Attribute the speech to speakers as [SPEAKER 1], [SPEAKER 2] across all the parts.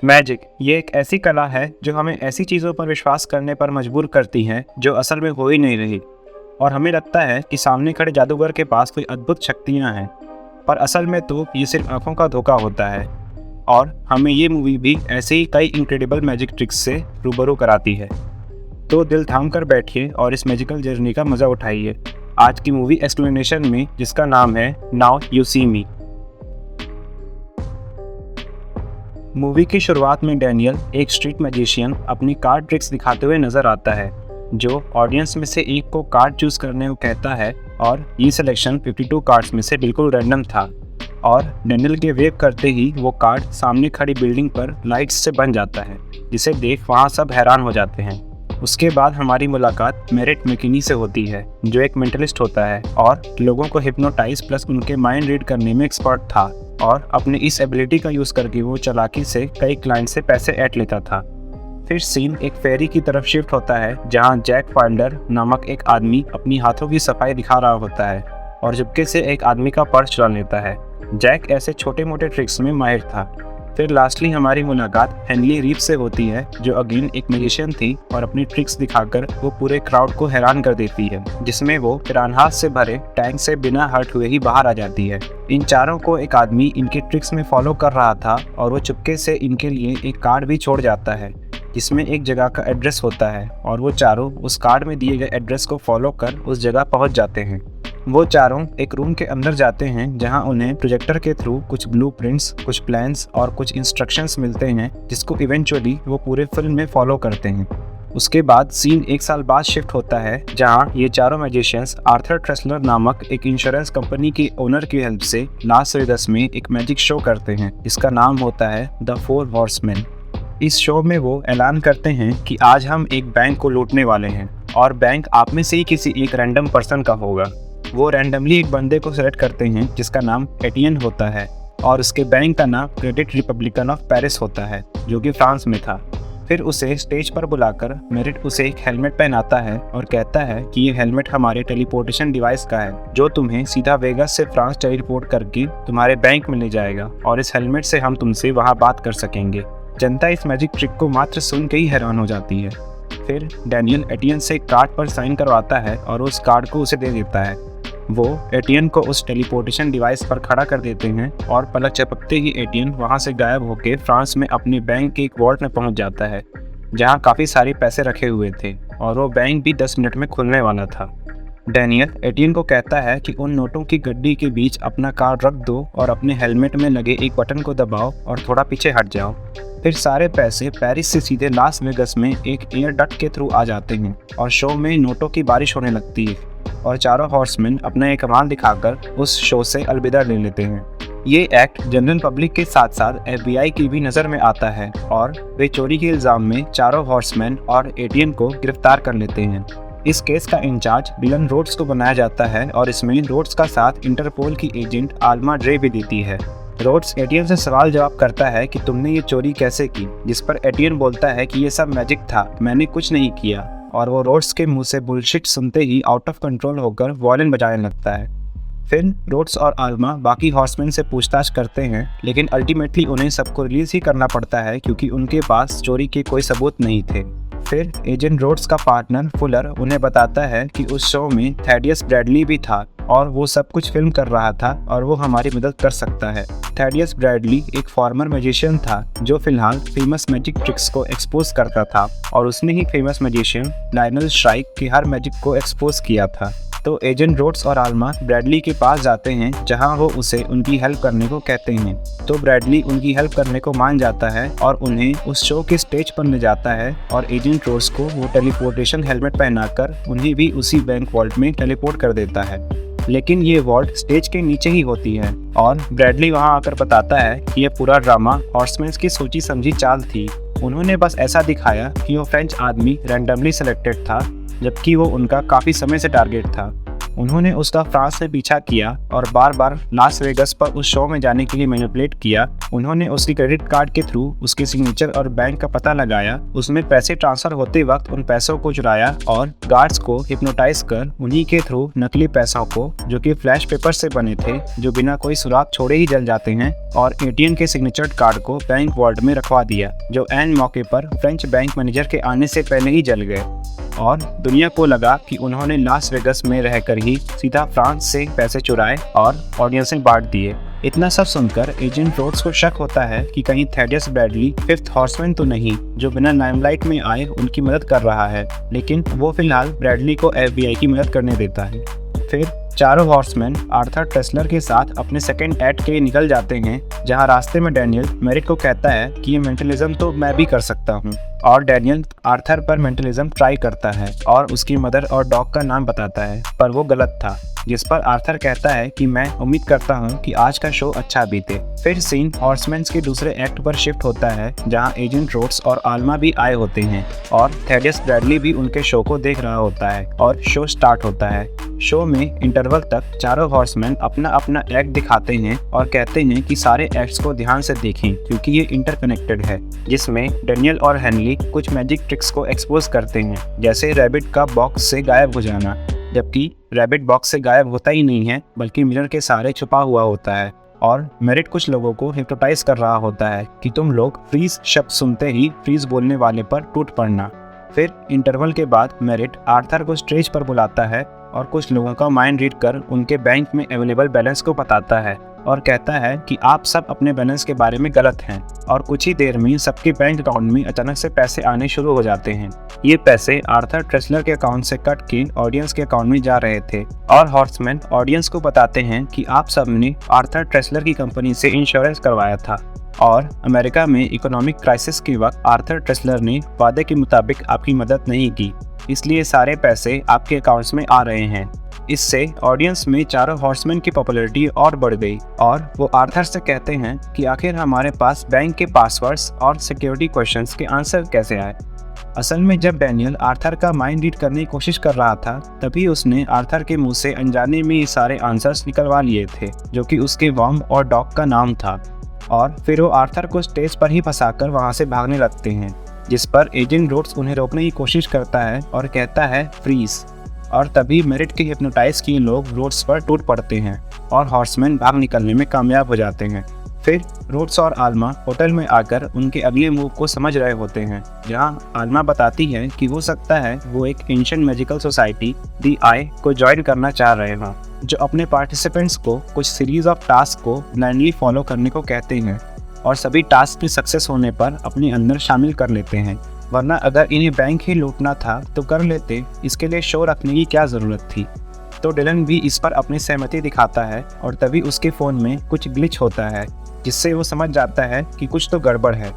[SPEAKER 1] Magic ये एक ऐसी कला है जो हमें ऐसी चीज़ों पर विश्वास करने पर मजबूर करती हैं जो असल में हो ही नहीं रही, और हमें लगता है कि सामने खड़े जादूगर के पास कोई अद्भुत शक्तियां हैं, पर असल में तो ये सिर्फ आंखों का धोखा होता है। और हमें ये मूवी भी ऐसे ही कई इनक्रेडिबल मैजिक ट्रिक्स से रूबरू कराती है। तो दिल थाम कर बैठिए और इस मैजिकल जर्नी का मज़ा उठाइए आज की मूवी एक्सप्लेनेशन में, जिसका नाम है Now You See Me. Movie की शुरुआत में डैनियल एक स्ट्रीट मैजिशियन अपनी कार्ड ट्रिक्स दिखाते हुए नजर आता है, जो ऑडियंस में से एक को कार्ड चूज करने को कहता है, और ये सिलेक्शन 52 कार्ड्स में से बिल्कुल रैंडम था। और डैनियल के वेव करते ही वो कार्ड सामने खड़ी बिल्डिंग पर लाइट्स से बन जाता है, जिसे देख वहाँ सब हैरान हो जाते हैं। उसके बाद हमारी मुलाकात मेरिट मैकिनी से होती है, जो एक मेंटलिस्ट होता है और लोगों को हिप्नोटाइज प्लस उनके माइंड रीड करने में एक्सपर्ट था, और अपनी इस एबिलिटी का यूज़ करके वो चालाकी से कई क्लाइंट से पैसे ऐंठ लेता था। फिर सीन एक फेरी की तरफ शिफ्ट होता है, जहां जैक फाइल्डर नामक एक आदमी अपनी हाथों की सफाई दिखा रहा होता है और चुपके से एक आदमी का पर्स चुरा लेता है। जैक ऐसे छोटे मोटे ट्रिक्स में माहिर था। फिर लास्टली हमारी मुलाकात हेनली रीव से होती है, जो अगेन एक मैजिशियन थी और अपनी ट्रिक्स दिखाकर वो पूरे क्राउड को हैरान कर देती है, जिसमें वो पिरान्हास से भरे टैंक से बिना हर्ट हुए ही बाहर आ जाती है। इन चारों को एक आदमी इनके ट्रिक्स में फॉलो कर रहा था, और वो चुपके से इनके लिए एक कार्ड भी छोड़ जाता है, जिसमें एक जगह का एड्रेस होता है, और वो चारों उस कार्ड में दिए गए एड्रेस को फॉलो कर उस जगह पहुंच जाते हैं। वो चारों एक रूम के अंदर जाते हैं, जहां उन्हें प्रोजेक्टर के थ्रू कुछ ब्लूप्रिंट्स, कुछ प्लान्स और कुछ इंस्ट्रक्शंस मिलते हैं, जिसको इवेंचुअली वो पूरे फिल्म में फॉलो करते हैं। उसके बाद सीन एक साल बाद शिफ्ट होता है, जहां ये चारों मैजिशियंस आर्थर ट्रेसलर नामक एक इंश्योरेंस कंपनी के ओनर की हेल्प से लास वेगास में एक मैजिक शो करते हैं, जिसका नाम होता है द फोर हॉर्समैन। इस शो में वो ऐलान करते हैं कि आज हम एक बैंक को लूटने वाले हैं, और बैंक आप में से ही किसी एक रैंडम पर्सन का होगा। वो रैंडमली एक बंदे को सेलेक्ट करते हैं, जिसका नाम एटियन होता है, और उसके बैंक का नाम क्रेडिट रिपब्लिकन ऑफ पेरिस होता है, जो कि फ्रांस में था। फिर उसे स्टेज पर बुलाकर मेरिट उसे एक हेलमेट पहनाता है और कहता है कि ये हेलमेट हमारे टेलीपोर्टेशन डिवाइस का है, जो तुम्हें सीधा वेगास से फ्रांस टेलीपोर्ट करके तुम्हारे बैंक में ले जाएगा, और इस हेलमेट से हम तुमसे वहाँ बात कर सकेंगे। जनता इस मैजिक ट्रिक को मात्र सुन के ही हैरान हो जाती है। फिर डैनियल एटियन से कार्ड पर साइन करवाता है और उस कार्ड को उसे दे देता है। वो एटियन को उस टेलीपोर्टेशन डिवाइस पर खड़ा कर देते हैं, और पलक झपकते ही एटियन वहां से गायब होकर फ्रांस में अपने बैंक के एक वॉल्ट में पहुंच जाता है, जहां काफ़ी सारे पैसे रखे हुए थे, और वो बैंक भी 10 मिनट में खुलने वाला था। डैनियल एटियन को कहता है कि उन नोटों की गड्डी के बीच अपना कार्ड रख दो और अपने हेलमेट में लगे एक बटन को दबाओ और थोड़ा पीछे हट जाओ। फिर सारे पैसे पेरिस से सीधे लास वेगास में एक एयर डक्ट के थ्रू आ जाते हैं, और शो में नोटों की बारिश होने लगती है, और चारों हॉर्समैन अपना एक कमाल दिखाकर उस शो से अलविदा ले लेते हैं। ये एक्ट जनरल पब्लिक के साथ साथ FBI की भी नज़र में आता है, और वे चोरी के इल्ज़ाम में चारों हॉर्समैन और एटियन को गिरफ्तार कर लेते हैं। इस केस का इंचार्ज डिलन रोड्स को बनाया जाता है, और इसमें रोड्स का साथ इंटरपोल की एजेंट आल्मा ड्रे भी देती है। रोड्स एटियन से सवाल जवाब करता है कि तुमने ये चोरी कैसे की, जिस पर एटियन बोलता है कि ये सब मैजिक था, मैंने कुछ नहीं किया, और वो रोड्स के मुंह से बुलशिट सुनते ही आउट ऑफ कंट्रोल होकर वॉयलिन बजाने लगता है। फिर रोड्स और आल्मा बाकी हॉर्समैन से पूछताछ करते हैं, लेकिन अल्टीमेटली उन्हें सबको रिलीज ही करना पड़ता है, क्योंकि उनके पास चोरी के कोई सबूत नहीं थे। फिर एजेंट रोड्स का पार्टनर फुलर उन्हें बताता है कि उस शो में थैडियस ब्रैडली भी था, और वो सब कुछ फिल्म कर रहा था, और वो हमारी मदद कर सकता है। थैडियस ब्रैडली एक फॉर्मर मैजिशियन था, जो फिलहाल फेमस मैजिक ट्रिक्स को एक्सपोज करता था, और उसने ही फेमस मैजिशियन लायनल श्राइक के हर मैजिक को एक्सपोज किया था। तो एजेंट रोड्स और आल्मा ब्रैडली के पास जाते हैं, जहां वो उसे उनकी हेल्प करने को कहते हैं। तो ब्रैडली उनकी हेल्प करने को मान जाता है, और उन्हें उस शो के स्टेज पर ले जाता है, और एजेंट रोड्स को वो टेलीपोर्टेशन हेलमेट पहनाकर उन्हें भी उसी बैंक वॉल्ट में टेलीपोर्ट कर देता है। लेकिन ये वॉल्ट स्टेज के नीचे ही होती है, और ब्रैडली वहां आकर बताता है कि यह पूरा ड्रामा हॉर्समैन्स की सोची समझी चाल थी। उन्होंने बस ऐसा दिखाया कि वो फ्रेंच आदमी रैंडमली सेलेक्टेड था, जबकि वो उनका काफ़ी समय से टारगेट था। उन्होंने उसका फ्रांस से पीछा किया और बार बार लास वेगस पर उस शो में जाने के लिए मैनिपुलेट किया। उन्होंने उसकी क्रेडिट कार्ड के थ्रू उसके सिग्नेचर और बैंक का पता लगाया, उसमें पैसे ट्रांसफर होते वक्त उन पैसों को चुराया और गार्ड्स को हिप्नोटाइज कर उन्हीं के थ्रू नकली पैसों को, जो कि फ्लैश पेपर से बने थे, जो बिना कोई सुराग छोड़े ही जल जाते हैं, और एटीएम के सिग्नेचर कार्ड को बैंक वॉल्ट में रखवा दिया, जो एन मौके पर फ्रेंच बैंक मैनेजर के आने से पहले ही जल गए। और दुनिया को लगा कि उन्होंने लास वेगस में रहकर ही सीधा फ्रांस से पैसे चुराए और ऑडियंस में बांट दिए। इतना सब सुनकर एजेंट रोड्स को शक होता है कि कहीं थेडियस ब्रैडली फिफ्थ हॉर्समैन तो नहीं, जो बिना लाइमलाइट में आए उनकी मदद कर रहा है, लेकिन वो फिलहाल ब्रैडली को एफबीआई की मदद करने देता है। फिर चारों हॉर्समैन आर्थर टेस्लर के साथ अपने सेकंड एक्ट के लिए निकल जाते हैं, जहां रास्ते में डैनियल मेरिट को कहता है कि ये मेंटलिज्म तो मैं भी कर सकता हूं, और डैनियल आर्थर पर मेंटलिज्म ट्राई करता है और उसकी मदर और डॉग का नाम बताता है, पर वो गलत था, जिस पर आर्थर कहता है कि मैं उम्मीद करता हूं कि आज का शो अच्छा बीते। फिर सीन हॉर्समैन्स के दूसरे एक्ट पर शिफ्ट होता है, जहां एजेंट रोड्स और आल्मा भी आए होते हैं और थेडियस ब्रैडली भी उनके शो को देख रहा होता है, और शो स्टार्ट होता है। शो में इंटरवल तक चारों हॉर्समैन अपना अपना एक्ट दिखाते हैं और कहते हैं कि सारे एक्ट्स को ध्यान से देखें क्योंकि ये इंटरकनेक्टेड है, जिसमें डैनियल और हेनली कुछ मैजिक ट्रिक्स को एक्सपोज करते हैं, जैसे रैबिट का बॉक्स से गायब हो जाना, जबकि रैबिट बॉक्स से गायब होता ही नहीं है बल्कि मिरर के सहारे छुपा हुआ होता है। और मेरिट कुछ लोगों को हिप्नोटाइज कर रहा होता है कि तुम लोग फ्रीज शब्द सुनते ही फ्रीज बोलने वाले पर टूट पड़ना। फिर इंटरवल के बाद मेरिट आर्थर को स्टेज पर बुलाता है और कुछ लोगों का माइंड रीड कर उनके बैंक में अवेलेबल बैलेंस को बताता है और कहता है कि आप सब अपने बैलेंस के बारे में गलत हैं, और कुछ ही देर में सबके बैंक अकाउंट में अचानक से पैसे आने शुरू हो जाते हैं। ये पैसे आर्थर टेस्लर के अकाउंट से कट के ऑडियंस के अकाउंट में जा रहे थे, और हॉर्समैन ऑडियंस को बताते हैं कि आप सब ने आर्थर टेस्लर की कंपनी से इंश्योरेंस करवाया था, और अमेरिका में इकोनॉमिक क्राइसिस के वक्त आर्थर टेस्लर ने वादे के मुताबिक आपकी मदद नहीं की, इसलिए सारे पैसे आपके अकाउंट्स में आ रहे हैं। इससे ऑडियंस में चारों हॉर्समैन की पॉपुलैरिटी और बढ़ गई, और वो आर्थर से कहते हैं कि आखिर हमारे पास बैंक के पासवर्ड्स और सिक्योरिटी क्वेश्चंस के आंसर कैसे आए। असल में जब डैनियल आर्थर का माइंड रीड करने की कोशिश कर रहा था, तभी उसने आर्थर के मुंह से अनजाने में ये सारे आंसर्स निकलवा लिए थे, जो कि उसके वॉर्म और डॉग का नाम था। और फिर वो आर्थर को स्टेज पर ही फंसाकर वहाँ से भागने लगते हैं, जिस पर एजेंट रोड्स उन्हें रोकने की कोशिश करता है और कहता है फ्रीज, और तभी मेरिट के हिप्नोटाइज किए लोग रोड्स पर टूट पड़ते हैं और हॉर्समैन भाग निकलने में कामयाब हो जाते हैं। फिर रोड्स और आल्मा होटल में आकर उनके अगले मूव को समझ रहे होते हैं, जहां आल्मा बताती है कि हो सकता है वो एक एंशिएंट मैजिकल सोसाइटी दी आई को ज्वाइन करना चाह रहे हों, जो अपने पार्टिसिपेंट्स को कुछ सीरीज ऑफ टास्क को ब्लाइंडली फॉलो करने को कहते हैं और सभी टास्क में सक्सेस होने पर अपने अंदर शामिल कर लेते हैं, वरना अगर इन्हें बैंक ही लूटना था तो कर लेते, इसके लिए शो रखने की क्या ज़रूरत थी। तो डिलन भी इस पर अपनी सहमति दिखाता है, और तभी उसके फ़ोन में कुछ ग्लिच होता है, जिससे वो समझ जाता है कि कुछ तो गड़बड़ है,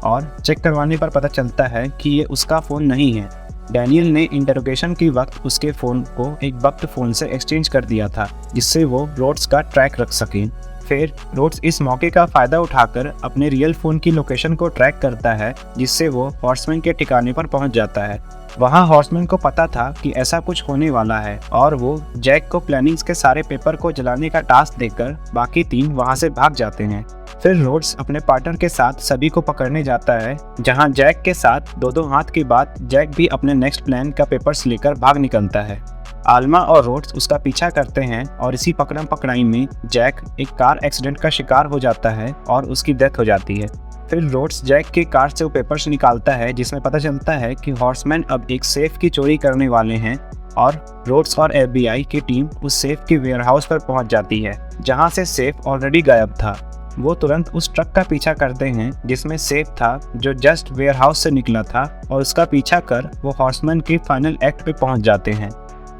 [SPEAKER 1] और चेक करवाने पर पता चलता है कि ये उसका फ़ोन नहीं है। डैनियल ने इंटरोगेशन के वक्त उसके फ़ोन को एक वक्त फ़ोन से एक्सचेंज कर दिया था, जिससे वो रोड्स का ट्रैक रख सकें। फिर रोड्स इस मौके का फ़ायदा उठाकर अपने रियल फ़ोन की लोकेशन को ट्रैक करता है, जिससे वो हॉर्समैन के ठिकाने पर पहुंच जाता है। वहां हॉर्समैन को पता था कि ऐसा कुछ होने वाला है, और वो जैक को प्लानिंग्स के सारे पेपर को जलाने का टास्क देकर बाकी तीन वहां से भाग जाते हैं। फिर रोड्स अपने पार्टनर के साथ सभी को पकड़ने जाता है, जहां जैक के साथ दो हाथ की बात जैक भी अपने नेक्स्ट प्लान का पेपर्स लेकर भाग निकलता है। आल्मा और रोड्स उसका पीछा करते हैं, और इसी पकड़म पकड़ाई में जैक एक कार एक्सीडेंट का शिकार हो जाता है और उसकी डेथ हो जाती है। फिर रोड्स जैक के कार से वो पेपर्स निकालता है, जिसमें पता चलता है कि हॉर्समैन अब एक सेफ की चोरी करने वाले हैं, और रोड्स और एफबीआई की टीम उस सेफ के वेयरहाउस पर पहुंच जाती है, जहां से सेफ ऑलरेडी गायब था। वो तुरंत उस ट्रक का पीछा करते हैं जिसमें सेफ था, जो जस्ट वेयरहाउस से निकला था, और उसका पीछा कर वो हॉर्समैन के फाइनल एक्ट पे पहुंच जाते हैं।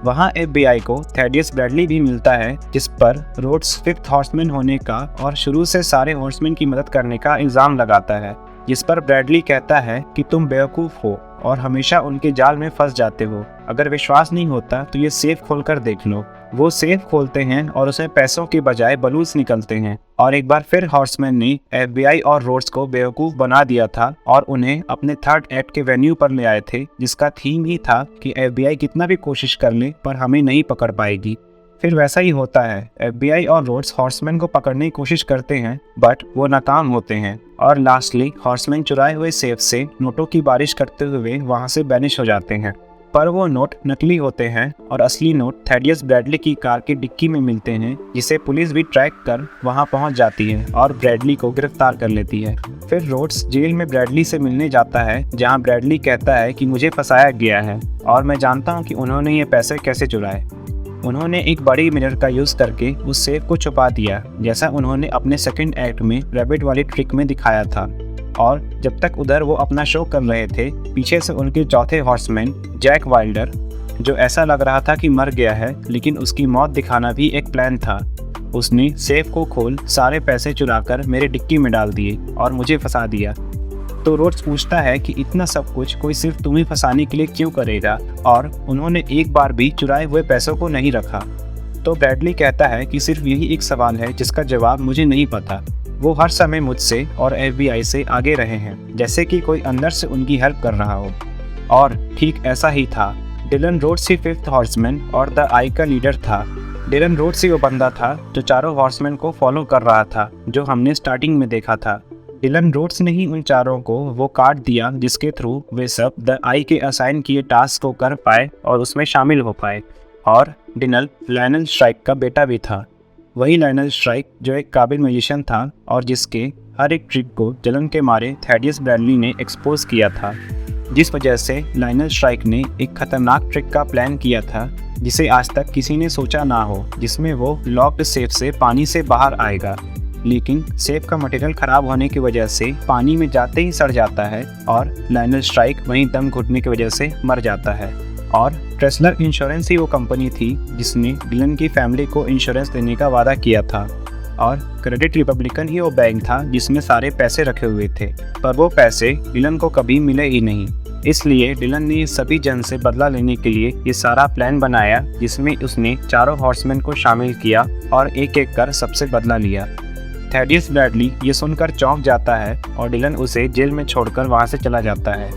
[SPEAKER 1] वहां एफबीआई को थेडियस ब्रैडली भी मिलता है, जिस पर रोड्स फिफ्थ हॉर्समैन होने का और शुरू से सारे हॉर्समैन की मदद करने का इल्ज़ाम लगाता है, जिस पर ब्रैडली कहता है कि तुम बेवकूफ़ हो और हमेशा उनके जाल में फंस जाते हो। अगर विश्वास नहीं होता तो ये सेफ खोलकर देख लो। वो सेफ खोलते हैं और उसमें पैसों के बजाय बलून्स निकलते हैं, और एक बार फिर हॉर्समैन ने एफबीआई और रोड्स को बेवकूफ़ बना दिया था और उन्हें अपने थर्ड एक्ट के वेन्यू पर ले आए थे, जिसका थीम ही था कि एफबीआई कितना भी कोशिश कर ले पर हमें नहीं पकड़ पाएगी। फिर वैसा ही होता है। FBI और रोड्स हॉर्समैन को पकड़ने की कोशिश करते हैं बट वो नाकाम होते हैं और लास्टली हॉर्समैन चुराए हुए सेफ से नोटों की बारिश करते हुए वहाँ से बैनिश हो जाते हैं। पर वो नोट नकली होते हैं और असली नोट थैडियस ब्रैडली की कार की डिक्की में मिलते हैं, जिसे पुलिस भी ट्रैक कर वहां पहुंच जाती है और ब्रैडली को गिरफ्तार कर लेती है। फिर रोड्स जेल में ब्रैडली से मिलने जाता है, जहां ब्रैडली कहता है कि मुझे फंसाया गया है और मैं जानता हूं कि उन्होंने ये पैसे कैसे चुराए। उन्होंने एक बड़ी मिरर का यूज़ करके उस सेफ को छुपा दिया, जैसा उन्होंने अपने सेकंड एक्ट में रैबिट वाली ट्रिक में दिखाया था। और जब तक उधर वो अपना शो कर रहे थे, पीछे से उनके चौथे हॉर्समैन जैक वाइल्डर, जो ऐसा लग रहा था कि मर गया है लेकिन उसकी मौत दिखाना भी एक प्लान था। उसने सेफ को खोल सारे पैसे चुराकर मेरे डिक्की में डाल दिए और मुझे फंसा दिया। तो रोड्स पूछता है कि इतना सब कुछ कोई सिर्फ तुम्हें फंसाने के लिए क्यों करेगा, और उन्होंने एक बार भी चुराए हुए पैसों को नहीं रखा। तो ब्रैडली कहता है कि सिर्फ यही एक सवाल है जिसका जवाब मुझे नहीं पता। वो हर समय मुझसे और FBI से आगे रहे हैं, जैसे कि कोई अंदर से उनकी हेल्प कर रहा हो। और ठीक ऐसा ही था। डिलन रोड्स ही फिफ्थ हॉर्समैन और द आई का लीडर था। डिलन रोड्स ही वो बंदा था जो चारों हॉर्समैन को फॉलो कर रहा था, जो हमने स्टार्टिंग में देखा था। डिलन रोड्स ने ही उन चारों को वो कार्ड दिया जिसके थ्रू वे सब द आई के असाइन किए टास्क को कर पाए और उसमें शामिल हो पाए। और डिनल लायनल स्ट्राइक का बेटा भी था। वही लायनल स्ट्राइक जो एक काबिल म्यूजिशियन था और जिसके हर एक ट्रिक को जलन के मारे थैडियस ब्रैडली ने एक्सपोज किया था, जिस वजह से लायनल स्ट्राइक ने एक खतरनाक ट्रिक का प्लान किया था जिसे आज तक किसी ने सोचा ना हो, जिसमें वो लॉक्ड सेफ से पानी से बाहर आएगा, लेकिन सेफ का मटेरियल खराब होने की वजह से पानी में जाते ही सड़ जाता है और लायनल स्ट्राइक वहीं दम घुटने की वजह से मर जाता है। और ट्रेसलर इंश्योरेंस ही वो कंपनी थी जिसने डिलन की फैमिली को इंश्योरेंस देने का वादा किया था, और क्रेडिट रिपब्लिकन ही वो बैंक था जिसमें सारे पैसे रखे हुए थे, पर वो पैसे डिलन को कभी मिले ही नहीं। इसलिए डिलन ने सभी जन से बदला लेने के लिए ये सारा प्लान बनाया, जिसमें उसने चारों हॉर्समैन को शामिल किया और एक एक कर सबसे बदला लिया। थैडियस ब्रैडली ये सुनकर चौंक जाता है और डिलन उसे जेल में छोड़कर वहाँ से चला जाता है।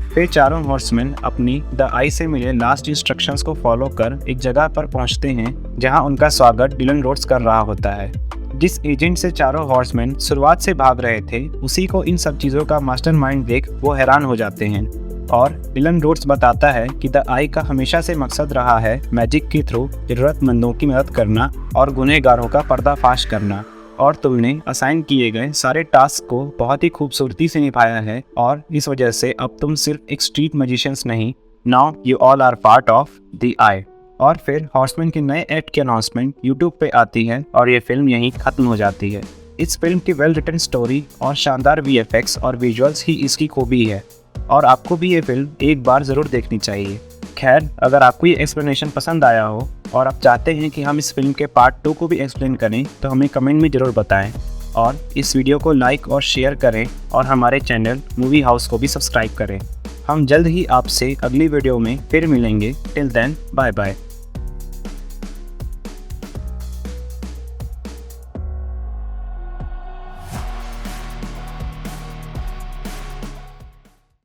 [SPEAKER 1] फिर चारों हॉर्समैन अपनी द आई से मिले लास्ट इंस्ट्रक्शंस को फॉलो कर एक जगह पर पहुंचते हैं जहां उनका स्वागत डिलन रोड्स कर रहा होता है। जिस एजेंट से चारों हॉर्समैन शुरुआत से भाग रहे थे, उसी को इन सब चीज़ों का मास्टरमाइंड देख वो हैरान हो जाते हैं। और डिलन रोड्स बताता है कि द आई का हमेशा से मकसद रहा है मैजिक के थ्रू ज़रूरतमंदों की मदद करना और गुनहगारों का पर्दाफाश करना, और तुमने असाइन किए गए सारे टास्क को बहुत ही खूबसूरती से निभाया है, और इस वजह से अब तुम सिर्फ एक स्ट्रीट मैजिशियंस नहीं, now you all are part of the eye. और फिर हॉर्समैन के नए एक्ट की अनाउंसमेंट यूट्यूब पे आती है और ये फिल्म यहीं खत्म हो जाती है। इस फिल्म की वेल रिटन स्टोरी और शानदार VFX और विजुअल्स ही इसकी खूबी है, और आपको भी ये फिल्म एक बार ज़रूर देखनी चाहिए। खैर, अगर आपको ये एक्सप्लेनेशन पसंद आया हो और आप चाहते हैं कि हम इस फिल्म के पार्ट 2 को भी एक्सप्लेन करें, तो हमें कमेंट में ज़रूर बताएं, और इस वीडियो को लाइक और शेयर करें, और हमारे चैनल मूवी हाउस को भी सब्सक्राइब करें। हम जल्द ही आपसे अगली वीडियो में फिर मिलेंगे। Till then, bye bye.